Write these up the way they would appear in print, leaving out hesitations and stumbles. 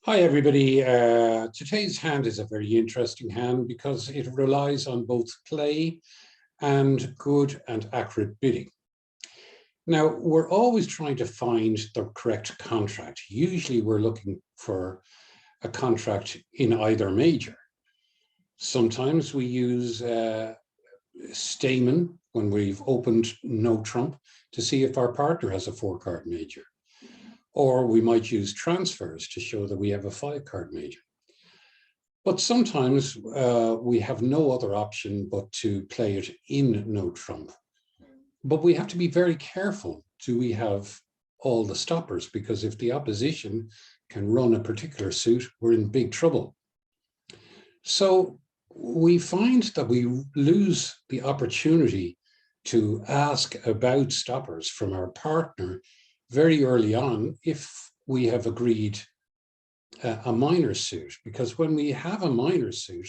Hi, everybody. Today's hand is a very interesting hand because it relies on both play and good and accurate bidding. Now, we're always trying to find the correct contract. Usually we're looking for a contract in either major. Sometimes we use Stamen when we've opened no trump to see if our partner has a 4-card major. Or we might use transfers to show that we have a 5-card major. But sometimes we have no other option but to play it in no trump. But we have to be very careful. Do we have all the stoppers? Because if the opposition can run a particular suit, we're in big trouble. So we find that we lose the opportunity to ask about stoppers from our partner very early on if we have agreed a minor suit, because when we have a minor suit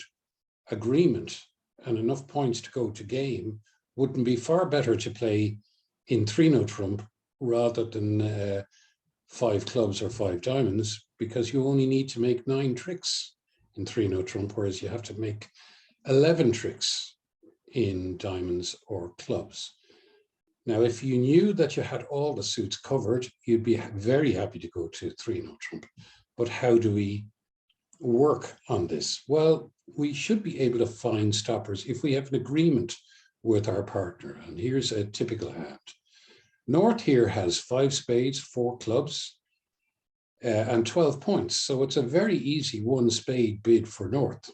agreement and enough points to go to game, wouldn't be far better to play in 3-no trump rather than 5 clubs or 5 diamonds, because you only need to make 9 tricks in 3-no trump, whereas you have to make 11 tricks in diamonds or clubs. Now, if you knew that you had all the suits covered, you'd be very happy to go to 3-no trump. But how do we work on this? Well, we should be able to find stoppers if we have an agreement with our partner. And here's a typical hand. North here has 5 spades, 4 clubs, and 12 points. So it's a very easy 1 spade bid for North.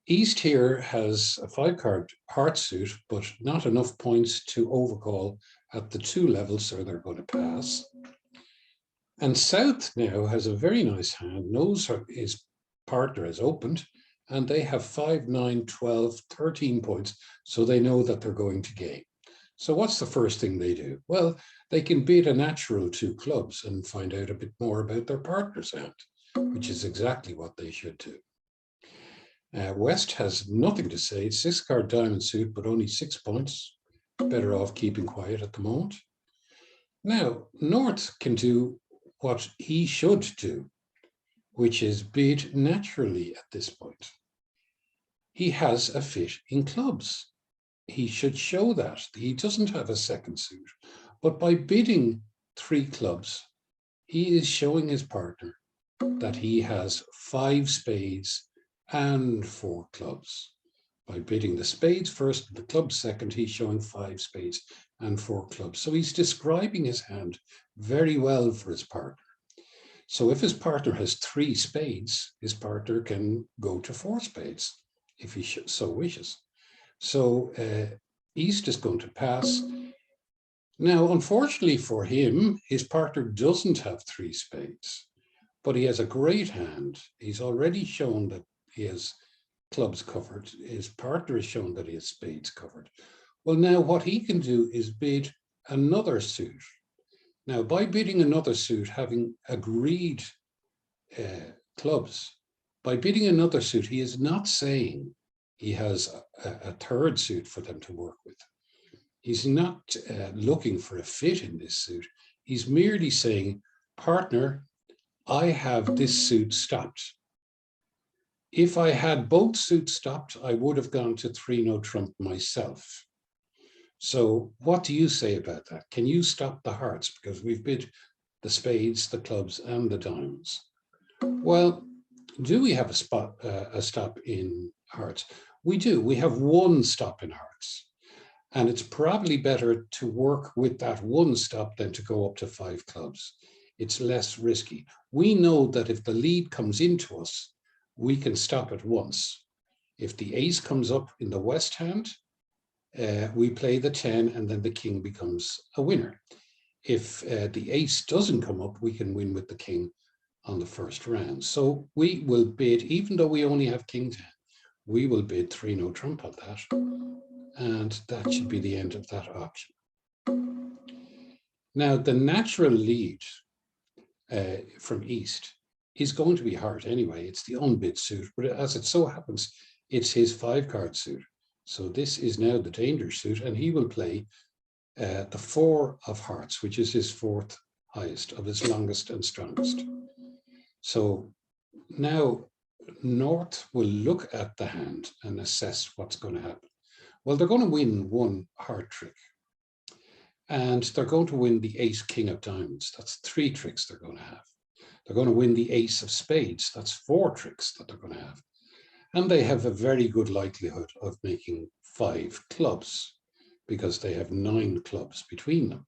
East here has a 5-card heart suit, but not enough points to overcall at the 2 levels, so they're going to pass. And South now has a very nice hand, knows his partner has opened, and they have 5, 9, 12, 13 points, so they know that they're going to game. So what's the first thing they do? Well, they can bid a natural 2 clubs and find out a bit more about their partner's hand, which is exactly what they should do. West has nothing to say. 6-card diamond suit, but only 6 points. Better off keeping quiet at the moment. Now, North can do what he should do, which is bid naturally at this point. He has a fit in clubs. He should show that. He doesn't have a 2nd suit, but by bidding 3 clubs, he is showing his partner that he has 5 spades and 4 clubs. By bidding the spades first and the clubs second, he's showing 5 spades and 4 clubs. So he's describing his hand very well for his partner. So if his partner has 3 spades, his partner can go to 4 spades if he so wishes. So East is going to pass. Now, unfortunately for him, his partner doesn't have 3 spades, but he has a great hand. He's already shown that he has clubs covered. His partner has shown that he has spades covered. Well, now what he can do is bid another suit. Now, by bidding another suit, having agreed clubs, by bidding another suit, he is not saying he has a 3rd suit for them to work with. He's not looking for a fit in this suit. He's merely saying, partner, I have this suit stopped. If I had both suits stopped, I would have gone to 3-no trump myself. So what do you say about that? Can you stop the hearts? Because we've bid the spades, the clubs, and the diamonds. Well, do we have a stop in hearts? We do. We have 1 stop in hearts. And it's probably better to work with that 1 stop than to go up to 5 clubs. It's less risky. We know that if the lead comes into us, we can stop at once. If the ace comes up in the west hand, we play the 10 and then the king becomes a winner. If the ace doesn't come up, we can win with the king on the first round. So we will bid, even though we only have king 10, we will bid 3-no trump on that. And that should be the end of that option. Now, the natural lead from East is going to be heart anyway. It's the unbid suit, but as it so happens, it's his 5-card suit. So this is now the danger suit, and he will play the 4 of hearts, which is his 4th highest, of his longest and strongest. So now North will look at the hand and assess what's going to happen. Well, they're going to win one heart trick. And they're going to win the ace king of diamonds. That's 3 tricks they're going to have. They're going to win the ace of spades. That's 4 tricks that they're going to have. And they have a very good likelihood of making 5 clubs because they have 9 clubs between them.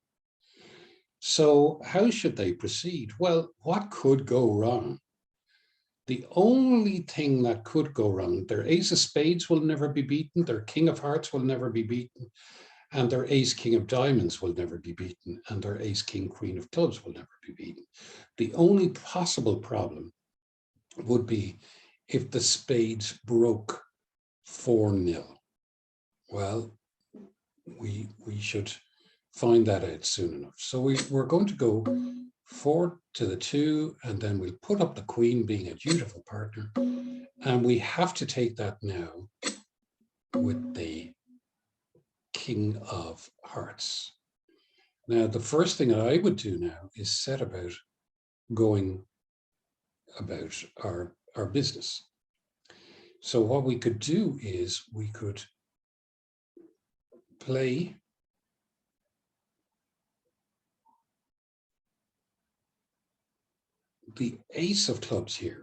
So how should they proceed? Well, what could go wrong? The only thing that could go wrong, their ace of spades will never be beaten, their king of hearts will never be beaten, and their ace king of diamonds will never be beaten, and their ace king queen of clubs will never be beaten. The only possible problem would be if the spades broke 4-0. Well, we should find that out soon enough. So we're going to go 4 to the 2, and then we'll put up the queen, being a dutiful partner, and we have to take that now with the king of hearts. Now, the first thing that I would do now is set about going about our business. So what we could do is we could play the ace of clubs here,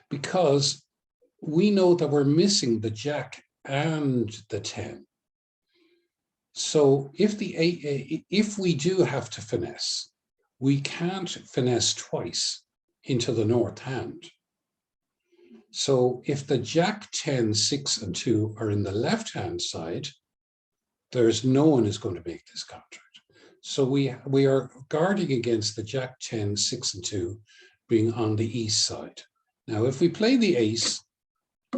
because we know that we're missing the jack and the 10. So if we do have to finesse, we can't finesse twice into the north hand. So if the jack, 10, 6, and 2 are in the left-hand side, there's no one who's going to make this contract. So we are guarding against the jack, 10, 6, and 2 being on the east side. Now, if we play the ace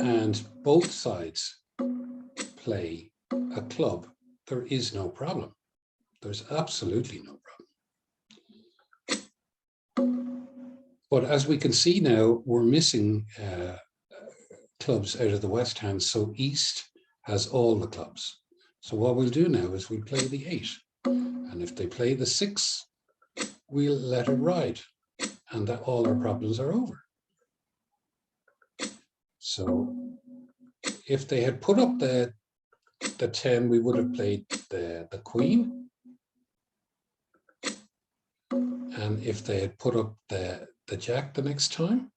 and both sides play a club, there is no problem. There's absolutely no problem. But as we can see now, we're missing clubs out of the west hand, so east has all the clubs. So what we'll do now is we play the 8. And if they play the 6, we'll let it ride, and that all our problems are over. So if they had put up the 10, we would have played the queen. And if they had put up the jack the next time,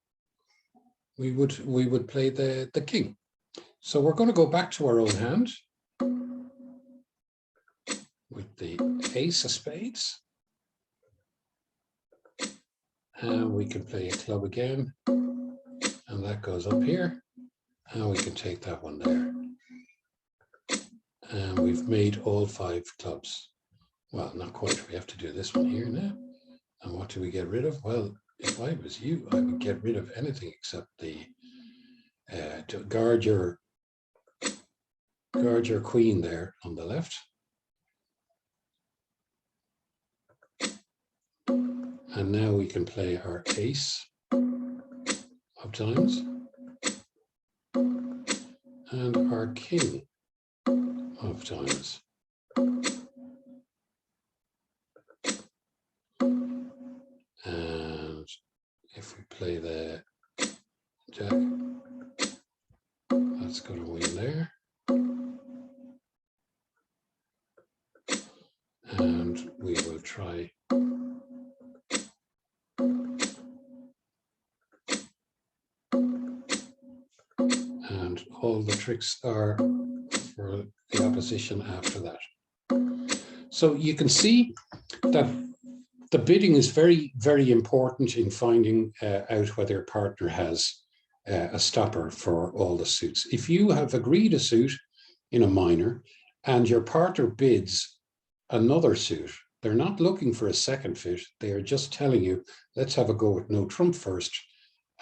we would play the king. So we're going to go back to our own hand with the ace of spades. And we can play a club again. And that goes up here. And we can take that one there. And we've made all 5 clubs. Well, not quite. We have to do this one here now. And what do we get rid of? Well, if I was you, I would get rid of anything except the to guard your queen there on the left. And now we can play our ace of diamonds and our king of diamonds. And if we play the jack, that's going to win there. And we will try and all the tricks are for the opposition after that. So you can see that the bidding is very, very important in finding out whether your partner has a stopper for all the suits. If you have agreed a suit in a minor and your partner bids another suit, they're not looking for a second fit. They are just telling you, let's have a go with no trump first.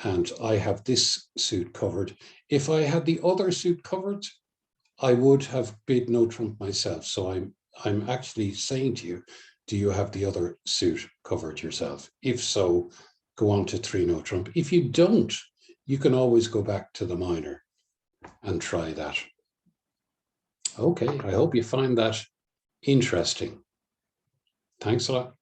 And I have this suit covered. If I had the other suit covered, I would have bid no trump myself. So I'm actually saying to you, do you have the other suit covered yourself? If so, go on to 3 no trump. If you don't, you can always go back to the minor and try that. Okay, I hope you find that interesting. Thanks a lot.